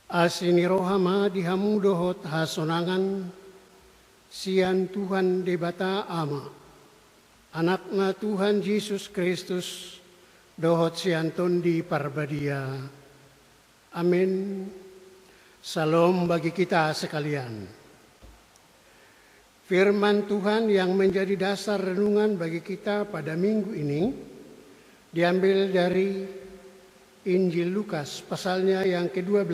Asini rohama dihamudohot hasonangan, sian Tuhan debata ama. Anakna Tuhan Yesus Kristus, dohot sian tondi parbadia. Amin. Salam bagi kita sekalian. Firman Tuhan yang menjadi dasar renungan bagi kita pada minggu ini diambil dari Injil Lukas pasalnya yang ke-12,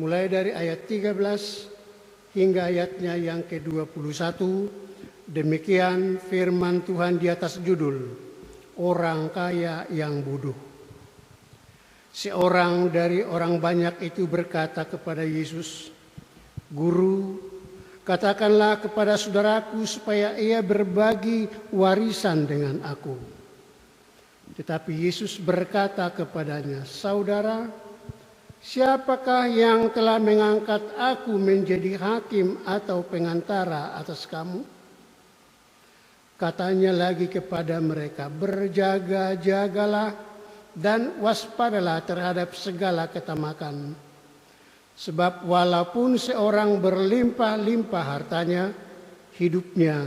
mulai dari ayat 13 hingga ayatnya yang ke-21. Demikian firman Tuhan di atas judul Orang Kaya yang Bodoh. Seorang dari orang banyak itu berkata kepada Yesus, "Guru, katakanlah kepada saudaraku supaya ia berbagi warisan dengan aku." Tetapi Yesus berkata kepadanya, "Saudara, siapakah yang telah mengangkat aku menjadi hakim atau pengantara atas kamu?" Katanya lagi kepada mereka, "Berjaga-jagalah dan waspadalah terhadap segala ketamakan. Sebab walaupun seorang berlimpah-limpah hartanya, hidupnya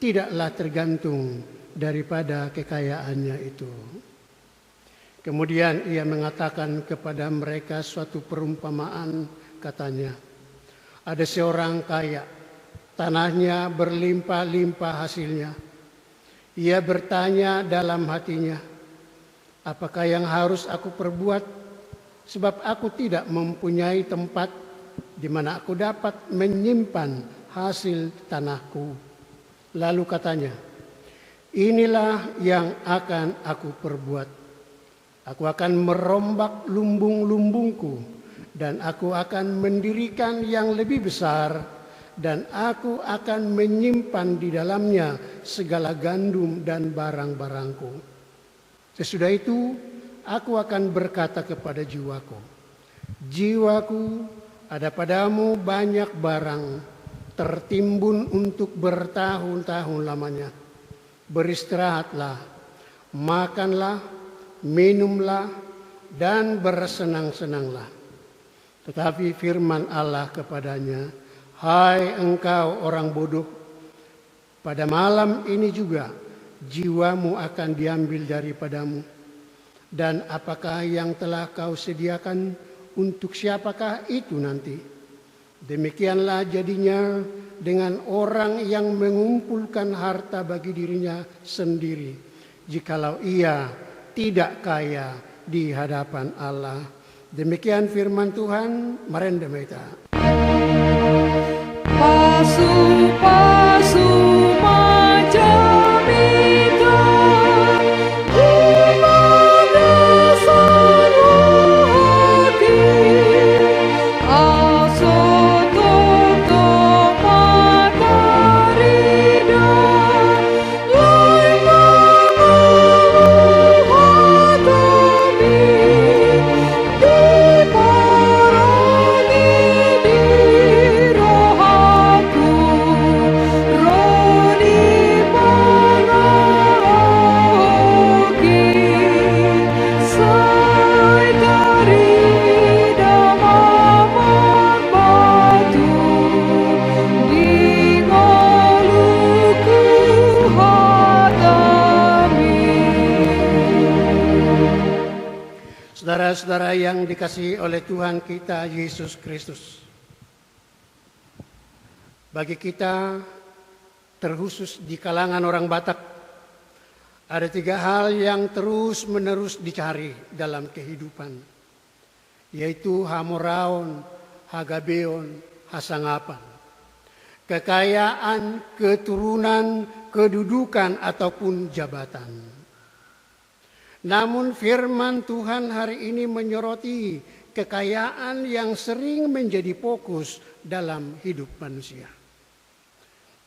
tidaklah tergantung daripada kekayaannya itu." Kemudian ia mengatakan kepada mereka suatu perumpamaan, katanya, "Ada seorang kaya, tanahnya berlimpah-limpah hasilnya. Ia bertanya dalam hatinya, 'Apakah yang harus aku perbuat? Sebab aku tidak mempunyai tempat di mana aku dapat menyimpan hasil tanahku.' Lalu katanya, 'Inilah yang akan aku perbuat. Aku akan merombak lumbung-lumbungku dan aku akan mendirikan yang lebih besar dan aku akan menyimpan di dalamnya segala gandum dan barang-barangku. Sesudah itu aku akan berkata kepada jiwaku, jiwaku, ada padamu banyak barang tertimbun untuk bertahun-tahun lamanya. Beristirahatlah, makanlah, minumlah, dan bersenang-senanglah.' Tetapi firman Allah kepadanya, 'Hai engkau orang bodoh, pada malam ini juga jiwamu akan diambil daripadamu. Dan apakah yang telah kau sediakan untuk siapakah itu nanti?' Demikianlah jadinya dengan orang yang mengumpulkan harta bagi dirinya sendiri, jikalau ia tidak kaya di hadapan Allah." Demikian firman Tuhan. Marende Meta. Pasu-pasu macam itu, umarasan hati, asoto matarida, lai hatami, diparangi di rohaku, roni pangaroki, sai tarida mamang batu, di ngoluku hatami. Saudara-saudara yang dikasihi oleh Tuhan kita Yesus Kristus, bagi kita terkhusus di kalangan orang Batak, ada 3 hal yang terus-menerus dicari dalam kehidupan, yaitu hamoraon, hagabeon, hasangapan. Kekayaan, keturunan, kedudukan, ataupun jabatan. Namun firman Tuhan hari ini menyoroti kekayaan yang sering menjadi fokus dalam hidup manusia.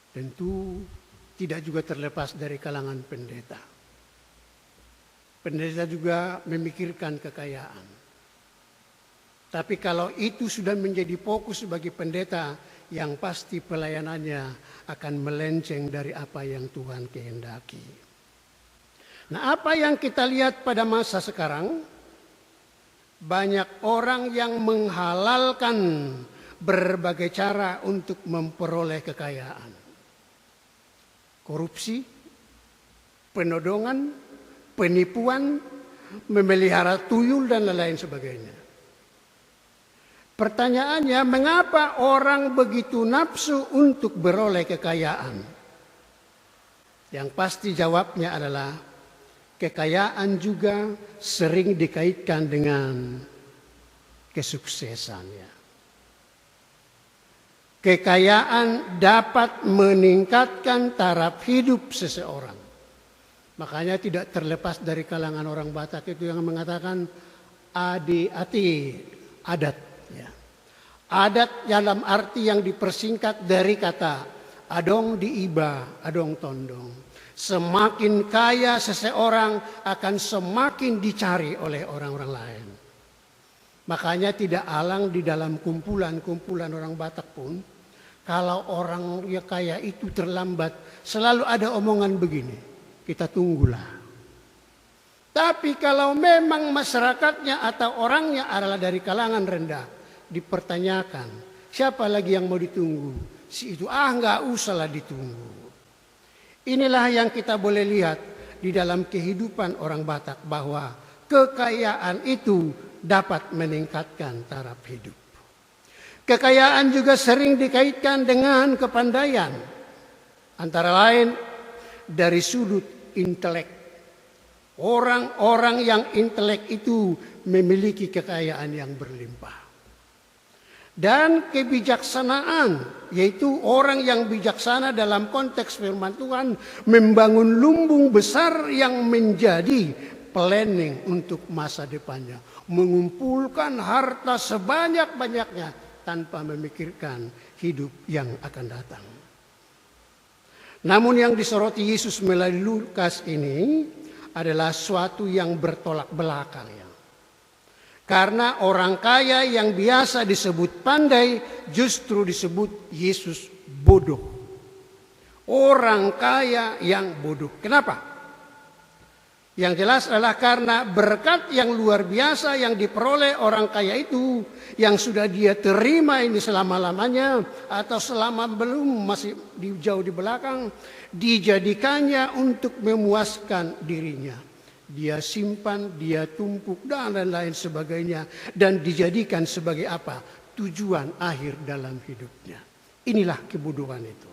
Tentu tidak juga terlepas dari kalangan pendeta. Pendeta juga memikirkan kekayaan. Tapi kalau itu sudah menjadi fokus bagi pendeta, yang pasti pelayanannya akan melenceng dari apa yang Tuhan kehendaki. Nah, apa yang kita lihat pada masa sekarang banyak orang yang menghalalkan berbagai cara untuk memperoleh kekayaan. Korupsi, penodongan, penipuan, memelihara tuyul dan lain-lain sebagainya. Pertanyaannya, mengapa orang begitu nafsu untuk beroleh kekayaan? Yang pasti jawabnya adalah kekayaan juga sering dikaitkan dengan kesuksesan. Ya. Kekayaan dapat meningkatkan taraf hidup seseorang. Makanya tidak terlepas dari kalangan orang Batak itu yang mengatakan adi-ati, adat. Ya. Adat dalam arti yang dipersingkat dari kata adong diiba, adong tondong. Semakin kaya seseorang akan semakin dicari oleh orang-orang lain. Makanya tidak alang di dalam kumpulan-kumpulan orang Batak pun, kalau orang yang kaya itu terlambat, selalu ada omongan begini, kita tunggulah. Tapi kalau memang masyarakatnya atau orangnya adalah dari kalangan rendah, dipertanyakan, siapa lagi yang mau ditunggu? Si itu, nggak usahlah ditunggu. Inilah yang kita boleh lihat di dalam kehidupan orang Batak, bahwa kekayaan itu dapat meningkatkan taraf hidup. Kekayaan juga sering dikaitkan dengan kepandaian. Antara lain dari sudut intelek. Orang-orang yang intelek itu memiliki kekayaan yang berlimpah. Dan kebijaksanaan, yaitu orang yang bijaksana dalam konteks firman Tuhan membangun lumbung besar yang menjadi planning untuk masa depannya. Mengumpulkan harta sebanyak-banyaknya tanpa memikirkan hidup yang akan datang. Namun yang disoroti Yesus melalui Lukas ini adalah suatu yang bertolak belakang. Ya. Karena orang kaya yang biasa disebut pandai justru disebut Yesus bodoh. Orang kaya yang bodoh. Kenapa? Yang jelas adalah karena berkat yang luar biasa yang diperoleh orang kaya itu, yang sudah dia terima ini selama-lamanya atau selama belum masih jauh di belakang, dijadikannya untuk memuaskan dirinya. Dia simpan, dia tumpuk, dan lain-lain sebagainya. Dan dijadikan sebagai apa? Tujuan akhir dalam hidupnya. Inilah kebodohan itu.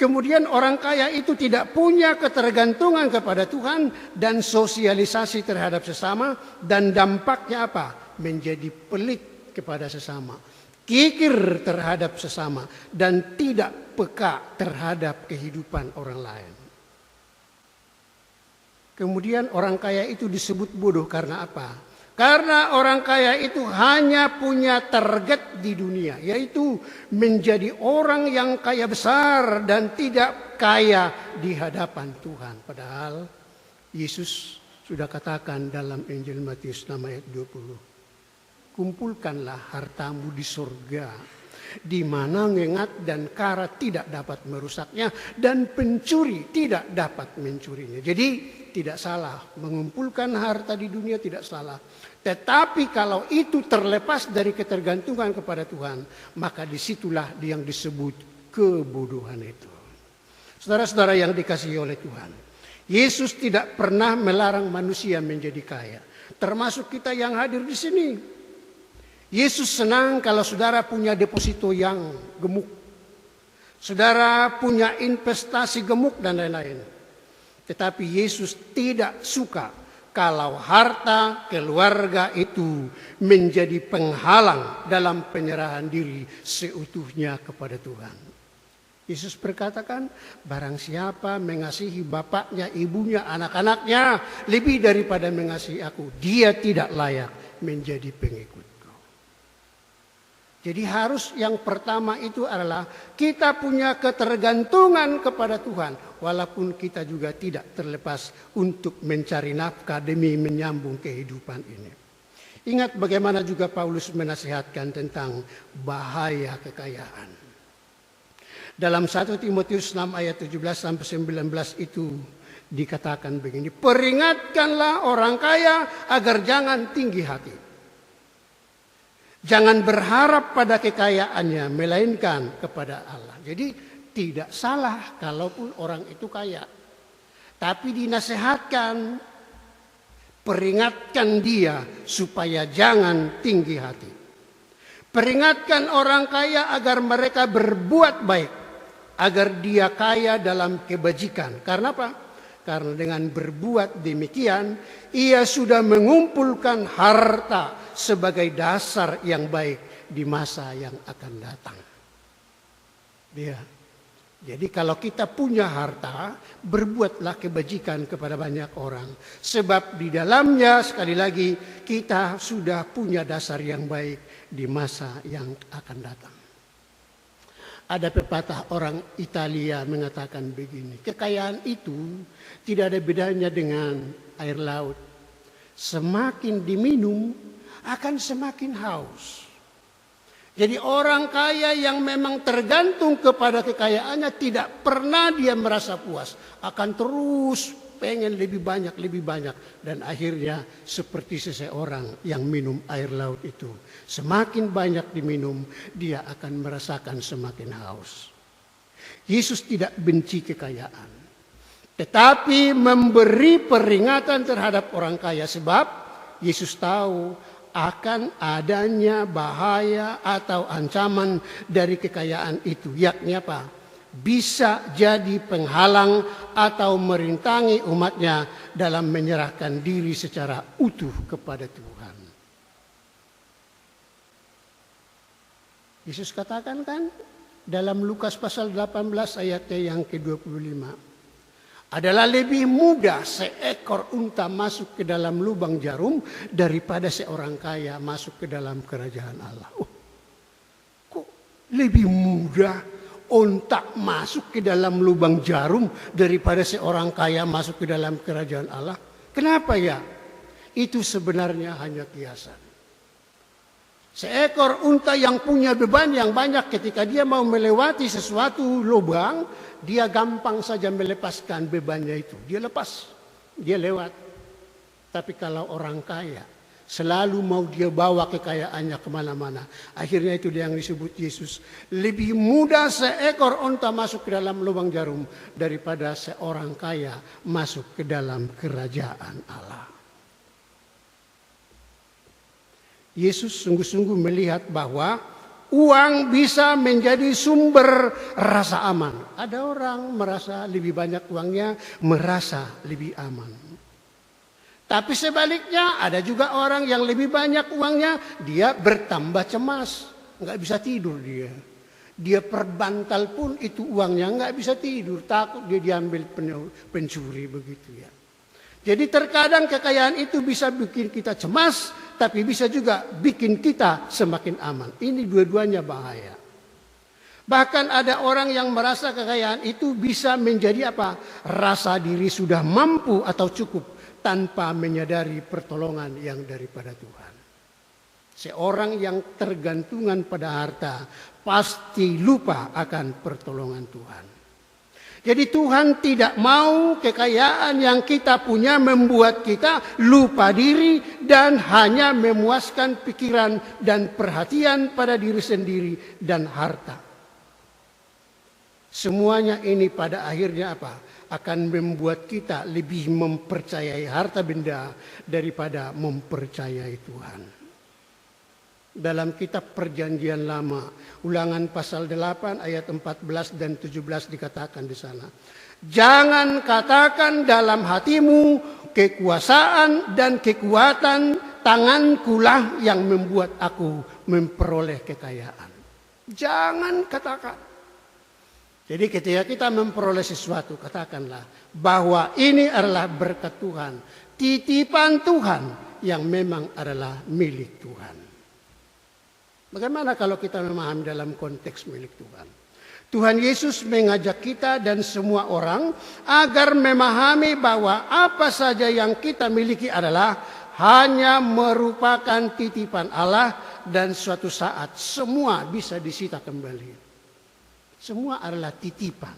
Kemudian orang kaya itu tidak punya ketergantungan kepada Tuhan dan sosialisasi terhadap sesama. Dan dampaknya apa? Menjadi pelit kepada sesama. Kikir terhadap sesama. Dan tidak peka terhadap kehidupan orang lain. Kemudian orang kaya itu disebut bodoh karena apa? Karena orang kaya itu hanya punya target di dunia, yaitu menjadi orang yang kaya besar dan tidak kaya di hadapan Tuhan. Padahal Yesus sudah katakan dalam Injil Matius 6 ayat 20. Kumpulkanlah hartamu di surga, di mana ngengat dan karat tidak dapat merusaknya dan pencuri tidak dapat mencurinya. Jadi tidak salah mengumpulkan harta di dunia, tidak salah. Tetapi kalau itu terlepas dari ketergantungan kepada Tuhan, maka disitulah yang disebut kebodohan itu. Saudara-saudara yang dikasihi oleh Tuhan, Yesus tidak pernah melarang manusia menjadi kaya, termasuk kita yang hadir di sini. Yesus senang kalau saudara punya deposito yang gemuk, saudara punya investasi gemuk dan lain-lain. Tetapi Yesus tidak suka kalau harta keluarga itu menjadi penghalang dalam penyerahan diri seutuhnya kepada Tuhan. Yesus berkatakan, barang siapa mengasihi bapaknya, ibunya, anak-anaknya lebih daripada mengasihi aku, dia tidak layak menjadi pengikutku. Jadi harus yang pertama itu adalah kita punya ketergantungan kepada Tuhan. Walaupun kita juga tidak terlepas untuk mencari nafkah demi menyambung kehidupan ini. Ingat bagaimana juga Paulus menasihatkan tentang bahaya kekayaan. Dalam 1 Timotius 6 ayat 17-19 itu dikatakan begini, peringatkanlah orang kaya agar jangan tinggi hati. Jangan berharap pada kekayaannya, melainkan kepada Allah. Jadi tidak salah kalaupun orang itu kaya. Tapi dinasihatkan, peringatkan dia supaya jangan tinggi hati. Peringatkan orang kaya agar mereka berbuat baik, agar dia kaya dalam kebajikan. Karena apa? Karena dengan berbuat demikian, ia sudah mengumpulkan harta sebagai dasar yang baik di masa yang akan datang. Ya. Jadi kalau kita punya harta, berbuatlah kebajikan kepada banyak orang. Sebab di dalamnya sekali lagi kita sudah punya dasar yang baik di masa yang akan datang. Ada pepatah orang Italia mengatakan begini, kekayaan itu tidak ada bedanya dengan air laut. Semakin diminum akan semakin haus. Jadi orang kaya yang memang tergantung kepada kekayaannya tidak pernah dia merasa puas. Akan terus pengen lebih banyak. Dan akhirnya seperti seseorang yang minum air laut itu. Semakin banyak diminum, dia akan merasakan semakin haus. Yesus tidak benci kekayaan. Tetapi memberi peringatan terhadap orang kaya. Sebab Yesus tahu akan adanya bahaya atau ancaman dari kekayaan itu. Yakni apa? Bisa jadi penghalang atau merintangi umatnya dalam menyerahkan diri secara utuh kepada Tuhan. Yesus katakan kan dalam Lukas pasal 18 ayatnya yang ke-25. Adalah lebih mudah seekor unta masuk ke dalam lubang jarum daripada seorang kaya masuk ke dalam kerajaan Allah. Oh, kok lebih mudah unta masuk ke dalam lubang jarum daripada seorang kaya masuk ke dalam kerajaan Allah? Kenapa ya? Itu sebenarnya hanya kiasan. Seekor unta yang punya beban yang banyak ketika dia mau melewati sesuatu lubang, dia gampang saja melepaskan bebannya itu. Dia lepas, dia lewat. Tapi kalau orang kaya, selalu mau dia bawa kekayaannya kemana-mana. Akhirnya itu yang disebut Yesus. Lebih mudah seekor unta masuk ke dalam lubang jarum daripada seorang kaya masuk ke dalam kerajaan Allah. Yesus sungguh-sungguh melihat bahwa uang bisa menjadi sumber rasa aman. Ada orang merasa lebih banyak uangnya, merasa lebih aman. Tapi sebaliknya ada juga orang yang lebih banyak uangnya, dia bertambah cemas. Nggak bisa tidur dia. Dia perbantal pun itu uangnya nggak bisa tidur. Takut dia diambil pencuri begitu ya. Jadi terkadang kekayaan itu bisa bikin kita cemas, tapi bisa juga bikin kita semakin aman. Ini dua-duanya bahaya. Bahkan ada orang yang merasa kekayaan itu bisa menjadi apa? Rasa diri sudah mampu atau cukup tanpa menyadari pertolongan yang daripada Tuhan. Seorang yang tergantungan pada harta pasti lupa akan pertolongan Tuhan. Jadi Tuhan tidak mau kekayaan yang kita punya membuat kita lupa diri dan hanya memuaskan pikiran dan perhatian pada diri sendiri dan harta. Semuanya ini pada akhirnya apa? Akan membuat kita lebih mempercayai harta benda daripada mempercayai Tuhan. Dalam kitab Perjanjian Lama, Ulangan pasal 8 ayat 14 dan 17 dikatakan di sana. Jangan katakan dalam hatimu kekuasaan dan kekuatan tangankulah yang membuat aku memperoleh kekayaan. Jangan katakan. Jadi ketika kita memperoleh sesuatu, katakanlah bahwa ini adalah berkat Tuhan, titipan Tuhan yang memang adalah milik Tuhan. Bagaimana kalau kita memahami dalam konteks milik Tuhan? Tuhan Yesus mengajak kita dan semua orang agar memahami bahwa apa saja yang kita miliki adalah hanya merupakan titipan Allah dan suatu saat semua bisa disita kembali. Semua adalah titipan.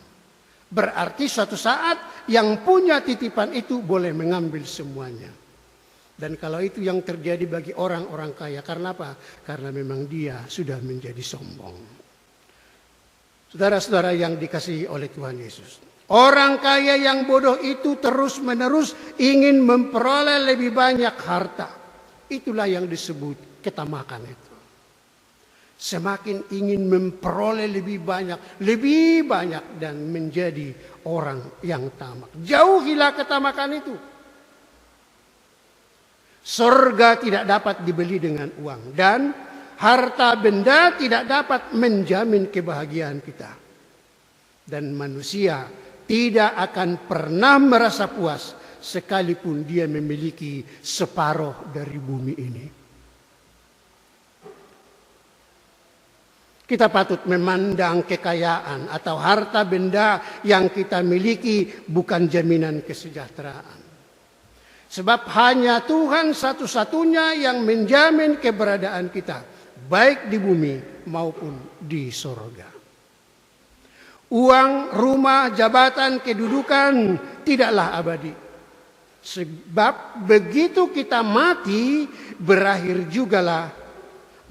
Berarti suatu saat yang punya titipan itu boleh mengambil semuanya. Dan kalau itu yang terjadi bagi orang-orang kaya, karena apa? Karena memang dia sudah menjadi sombong. Saudara-saudara yang dikasihi oleh Tuhan Yesus, orang kaya yang bodoh itu terus-menerus ingin memperoleh lebih banyak harta. Itulah yang disebut ketamakan itu. Semakin ingin memperoleh lebih banyak dan menjadi orang yang tamak. Jauhilah ketamakan itu. Surga tidak dapat dibeli dengan uang dan harta benda tidak dapat menjamin kebahagiaan kita. Dan manusia tidak akan pernah merasa puas sekalipun dia memiliki separuh dari bumi ini. Kita patut memandang kekayaan atau harta benda yang kita miliki bukan jaminan kesejahteraan. Sebab hanya Tuhan satu-satunya yang menjamin keberadaan kita, baik di bumi maupun di sorga. Uang, rumah, jabatan, kedudukan tidaklah abadi. Sebab begitu kita mati, berakhir jugalah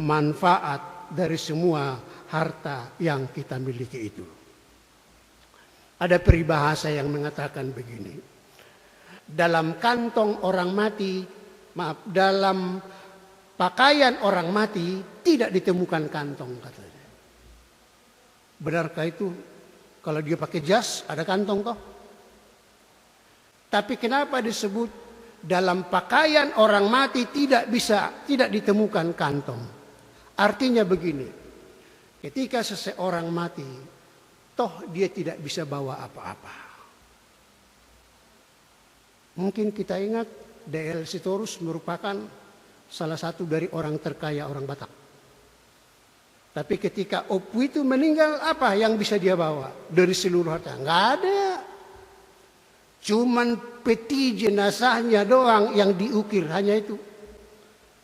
manfaat dari semua harta yang kita miliki itu. Ada peribahasa yang mengatakan begini. Dalam kantong orang mati, dalam pakaian orang mati tidak ditemukan kantong, katanya. Benarkah itu? Kalau dia pakai jas, ada kantong kok. Tapi kenapa disebut dalam pakaian orang mati tidak ditemukan kantong? Artinya begini, ketika seseorang mati, toh dia tidak bisa bawa apa-apa. Mungkin kita ingat D.L. Sitorus merupakan salah satu dari orang terkaya orang Batak. Tapi ketika Opu itu meninggal, apa yang bisa dia bawa dari seluruh harta? Nggak ada. Cuman peti jenazahnya doang yang diukir, hanya itu.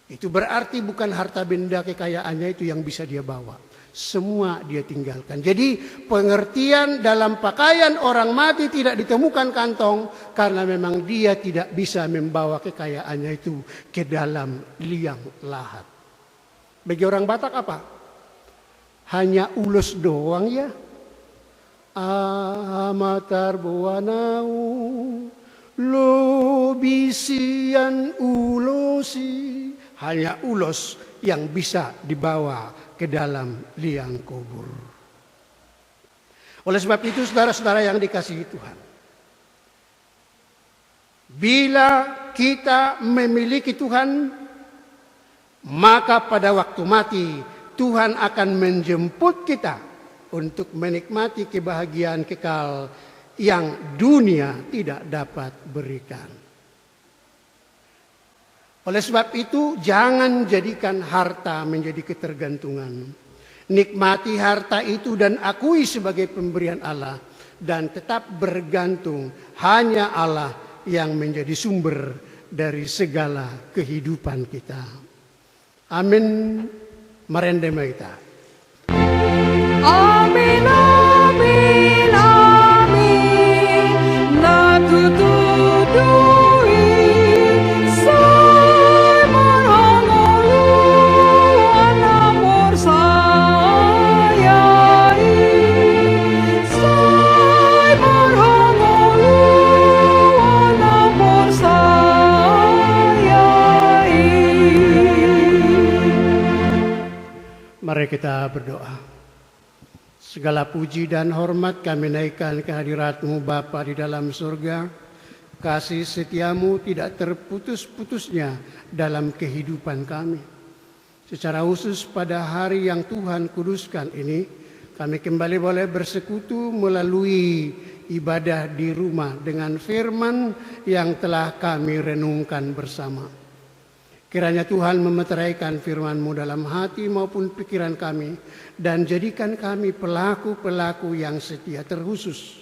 Itu berarti bukan harta benda kekayaannya itu yang bisa dia bawa. Semua dia tinggalkan. Jadi pengertian dalam pakaian orang mati tidak ditemukan kantong karena memang dia tidak bisa membawa kekayaannya itu ke dalam liang lahat. Bagi orang Batak apa? Hanya ulos doang ya. Amatar buanau lobisian ulosi. Hanya ulos yang bisa dibawa ke dalam liang kubur. Oleh sebab itu saudara-saudara yang dikasihi Tuhan, bila kita memiliki Tuhan, maka pada waktu mati Tuhan akan menjemput kita untuk menikmati kebahagiaan kekal yang dunia tidak dapat berikan. Oleh sebab itu, jangan jadikan harta menjadi ketergantungan. Nikmati harta itu dan akui sebagai pemberian Allah. Dan tetap bergantung hanya Allah yang menjadi sumber dari segala kehidupan kita. Amin. Marendema kita. Amin, amin, amin. Natutudui say marangolu anamor sayai. Say marangolu anamor sayai. Mari kita berdoa. Segala puji dan hormat kami naikkan kehadirat-Mu Bapa di dalam surga. Kasih setiamu tidak terputus-putusnya dalam kehidupan kami. Secara khusus pada hari yang Tuhan kuduskan ini, kami kembali boleh bersekutu melalui ibadah di rumah dengan firman yang telah kami renungkan bersama. Kiranya Tuhan memeteraikan firman-Mu dalam hati maupun pikiran kami dan jadikan kami pelaku-pelaku yang setia, terkhusus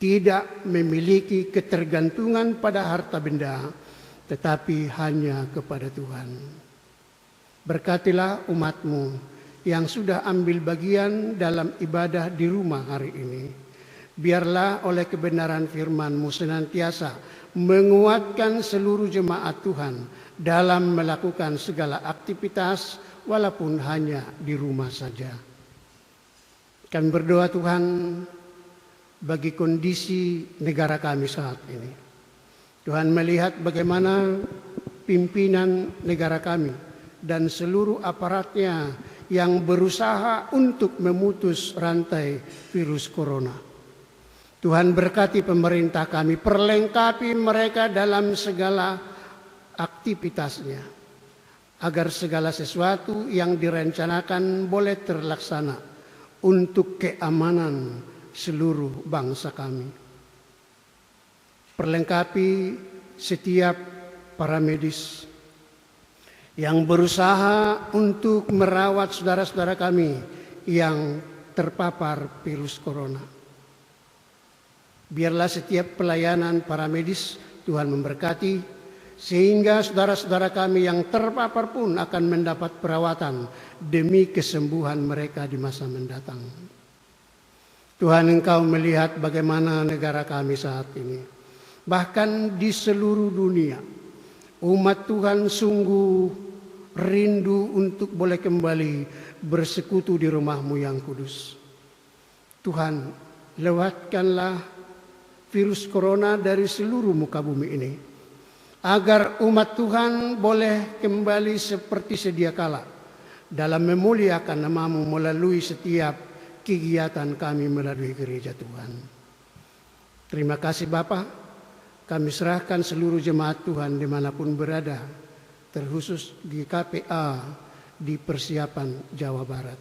tidak memiliki ketergantungan pada harta benda, tetapi hanya kepada Tuhan. Berkatilah umat-Mu yang sudah ambil bagian dalam ibadah di rumah hari ini, Biarlah oleh kebenaran firman-Mu senantiasa menguatkan seluruh jemaat Tuhan dalam melakukan segala aktivitas walaupun hanya di rumah saja. Kami berdoa Tuhan bagi kondisi negara kami saat ini. Tuhan melihat bagaimana pimpinan negara kami dan seluruh aparatnya yang berusaha untuk memutus rantai virus corona. Tuhan berkati pemerintah kami, perlengkapi mereka dalam segala aktivitasnya, agar segala sesuatu yang direncanakan boleh terlaksana untuk keamanan seluruh bangsa kami. Perlengkapi setiap para medis yang berusaha untuk merawat saudara-saudara kami yang terpapar virus corona. Biarlah setiap pelayanan para medis Tuhan memberkati, sehingga saudara-saudara kami yang terpapar pun akan mendapat perawatan demi kesembuhan mereka di masa mendatang. Tuhan, Engkau melihat bagaimana negara kami saat ini. Bahkan di seluruh dunia, umat Tuhan sungguh rindu untuk boleh kembali bersekutu di rumah-Mu yang kudus. Tuhan, lewatkanlah virus corona dari seluruh muka bumi ini, agar umat Tuhan boleh kembali seperti sedia kala dalam memuliakan nama-Mu melalui setiap kegiatan kami melalui gereja Tuhan. Terima kasih Bapa, kami serahkan seluruh jemaat Tuhan dimanapun berada, terkhusus di KPA di Persiapan Jawa Barat.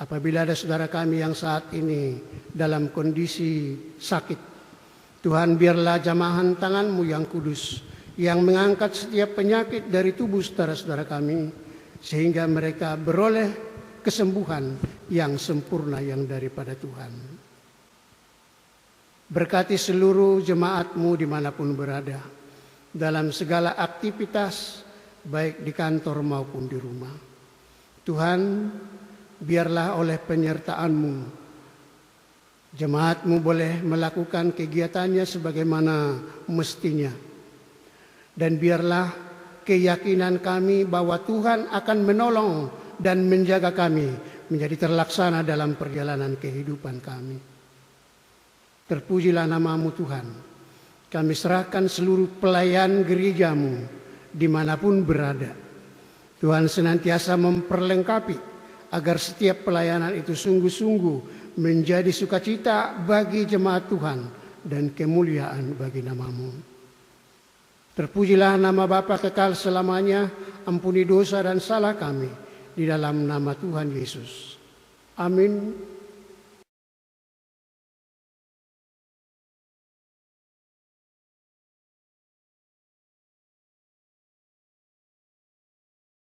Apabila ada saudara kami yang saat ini dalam kondisi sakit, Tuhan biarlah jamahan tangan-Mu yang kudus yang mengangkat setiap penyakit dari tubuh saudara-saudara kami, sehingga mereka beroleh kesembuhan yang sempurna yang daripada Tuhan. Berkati seluruh jemaat-Mu dimanapun berada, dalam segala aktivitas, baik di kantor maupun di rumah. Tuhan, biarlah oleh penyertaan-Mu, jemaat-Mu boleh melakukan kegiatannya sebagaimana mestinya. Dan biarlah keyakinan kami bahwa Tuhan akan menolong dan menjaga kami menjadi terlaksana dalam perjalanan kehidupan kami. Terpujilah nama-Mu Tuhan. Kami serahkan seluruh pelayan gereja-Mu dimanapun berada. Tuhan senantiasa memperlengkapi agar setiap pelayanan itu sungguh-sungguh menjadi sukacita bagi jemaat Tuhan dan kemuliaan bagi nama-Mu. Terpujilah nama Bapa kekal selamanya, ampuni dosa dan salah kami di dalam nama Tuhan Yesus. Amin.